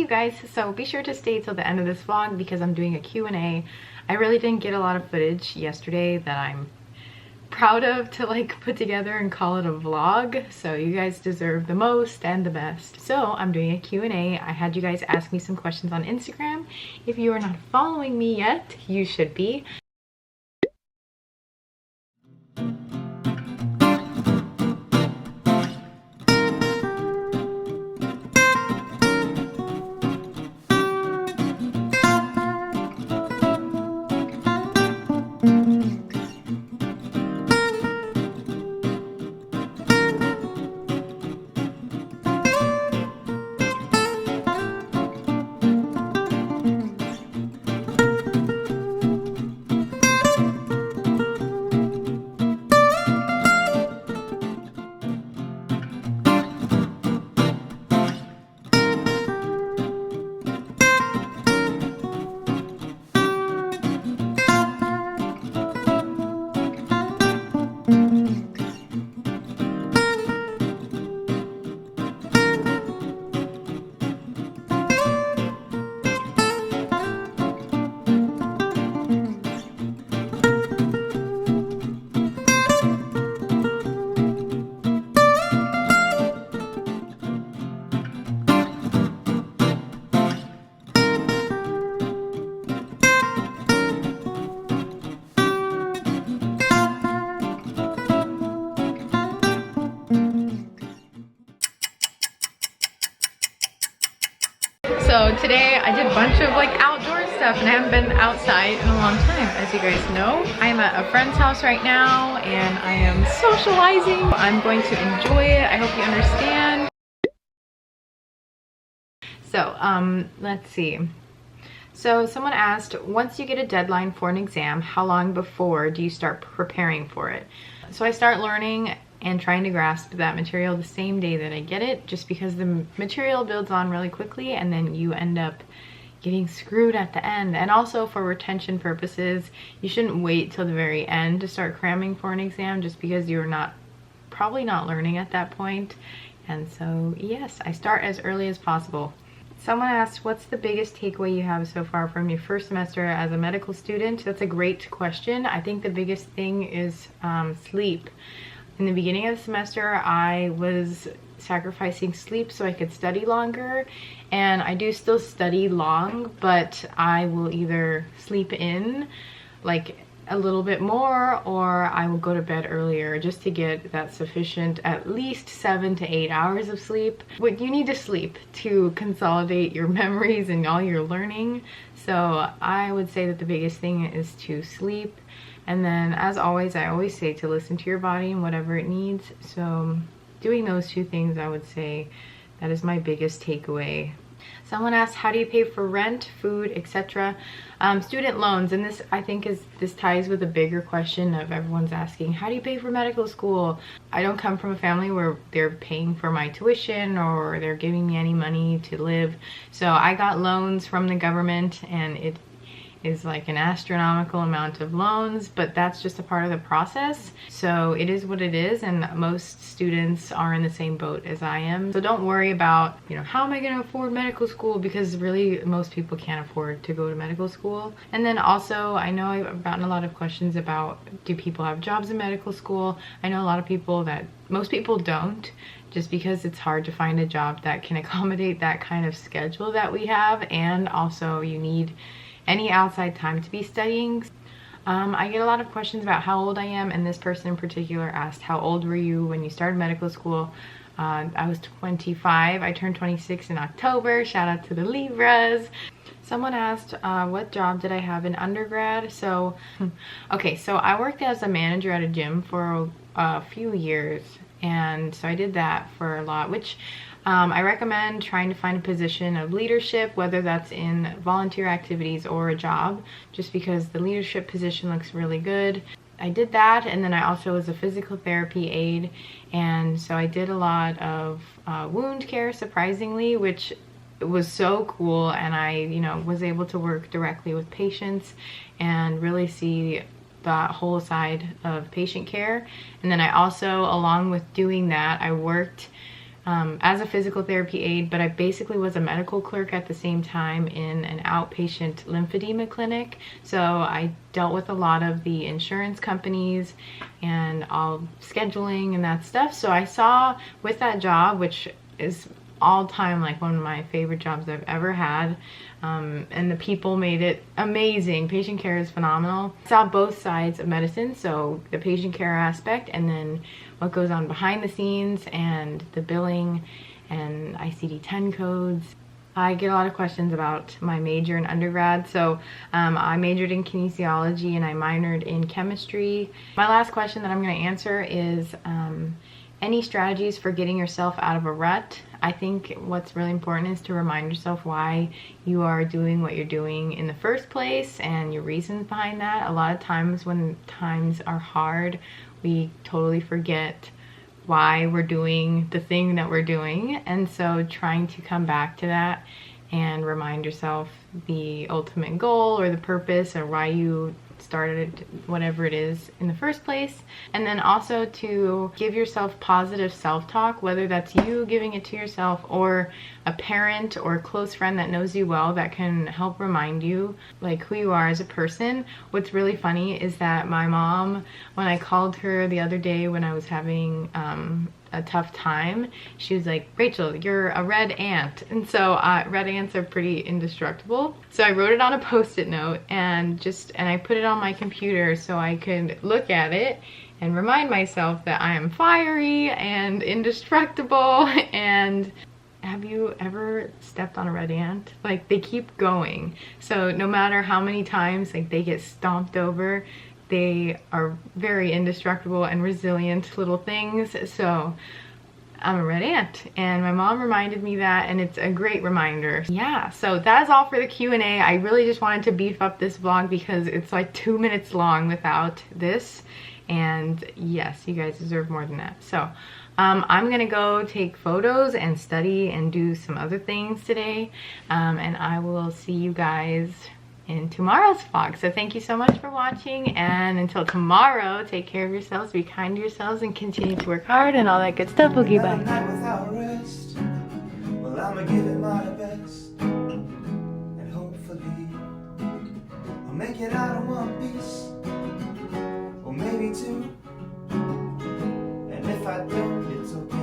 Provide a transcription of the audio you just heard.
you guys, so be sure to stay till the end of this vlog because I'm doing a Q&A. I really didn't get a lot of footage yesterday that I'm proud of to like put together and call it a vlog, so you guys deserve the most and the best. So I'm doing a Q&A. I had you guys ask me some questions on Instagram. If you are not following me yet, you should be. So today I did a bunch of like outdoor stuff and I haven't been outside in a long time, as you guys know. I'm at a friend's house right now and I am socializing. I'm going to enjoy it. I hope you understand. So let's see. So someone asked, once you get a deadline for an exam, how long before do you start preparing for it? So I start learning and trying to grasp that material the same day that I get it, just because the material builds on really quickly and then you end up getting screwed at the end. And also for retention purposes, you shouldn't wait till the very end to start cramming for an exam, just because you're probably not learning at that point. And so yes, I start as early as possible. Someone asked, what's the biggest takeaway you have so far from your first semester as a medical student? That's a great question. I think the biggest thing is sleep. In the beginning of the semester, I was sacrificing sleep so I could study longer, and I do still study long, but I will either sleep in like a little bit more, or I will go to bed earlier just to get that sufficient at least 7 to 8 hours of sleep. What you need to sleep to consolidate your memories and all your learning. So I would say that the biggest thing is to sleep. And then, as always, I always say to listen to your body and whatever it needs. So doing those two things, I would say that is my biggest takeaway. Someone asked, how do you pay for rent, food, etc.? Student loans, and this I think this ties with a bigger question of everyone's asking, how do you pay for medical school? I don't come from a family where they're paying for my tuition or they're giving me any money to live. So I got loans from the government, and it is like an astronomical amount of loans, but that's just a part of the process. So it is what it is, and most students are in the same boat as I am. So don't worry about, how am I going to afford medical school, because really most people can't afford to go to medical school. And then also, I know I've gotten a lot of questions about, do people have jobs in medical school? I know a lot of people that most people don't, just because it's hard to find a job that can accommodate that kind of schedule that we have, and also you need any outside time to be studying. I get a lot of questions about how old I am, and this person in particular asked, how old were you when you started medical school? I was 25. I turned 26 in October. Shout out to the Libras. Someone asked, what job did I have in undergrad? So, okay, so I worked as a manager at a gym for a few years, and so I did that for a lot, which I recommend trying to find a position of leadership, whether that's in volunteer activities or a job, just because the leadership position looks really good. I did that, and then I also was a physical therapy aide, and so I did a lot of wound care, surprisingly, which was so cool. And I was able to work directly with patients and really see that whole side of patient care. And then I also, along with doing that, I worked as a physical therapy aide, but I basically was a medical clerk at the same time in an outpatient lymphedema clinic. So I dealt with a lot of the insurance companies and all scheduling and that stuff. So I saw with that job, which is all time like one of my favorite jobs I've ever had, and the people made it amazing. Patient care is phenomenal. I saw both sides of medicine, so the patient care aspect and then what goes on behind the scenes and the billing and ICD-10 codes. I get a lot of questions about my major in undergrad. So I majored in kinesiology and I minored in chemistry. My last question that I'm going to answer is any strategies for getting yourself out of a rut? I think what's really important is to remind yourself why you are doing what you're doing in the first place and your reasons behind that. A lot of times when times are hard, we totally forget why we're doing the thing that we're doing. And so trying to come back to that and remind yourself the ultimate goal or the purpose or why you started whatever it is in the first place. And then also to give yourself positive self-talk, whether that's you giving it to yourself or a parent or a close friend that knows you well that can help remind you like who you are as a person. What's really funny is that my mom, when I called her the other day when I was having a tough time, she was like, Rachel, you're a red ant. And so red ants are pretty indestructible. So I wrote it on a post-it note and I put it on my computer so I could look at it and remind myself that I am fiery and indestructible. And have you ever stepped on a red ant? Like, they keep going. So no matter how many times like they get stomped over, they are very indestructible and resilient little things. So I'm a red ant, and my mom reminded me that, and it's a great reminder. Yeah, so that is all for the Q&A. I really just wanted to beef up this vlog because it's like 2 minutes long without this, and yes, you guys deserve more than that. So I'm gonna go take photos and study and do some other things today, and I will see you guys in tomorrow's vlog. So thank you so much for watching, and until tomorrow, take care of yourselves, be kind to yourselves, and continue to work hard and all that good stuff. Okay, bye. Well, I'ma give it my best, and hopefully I'll make it out in one piece, or maybe two, and if I don't, it's okay.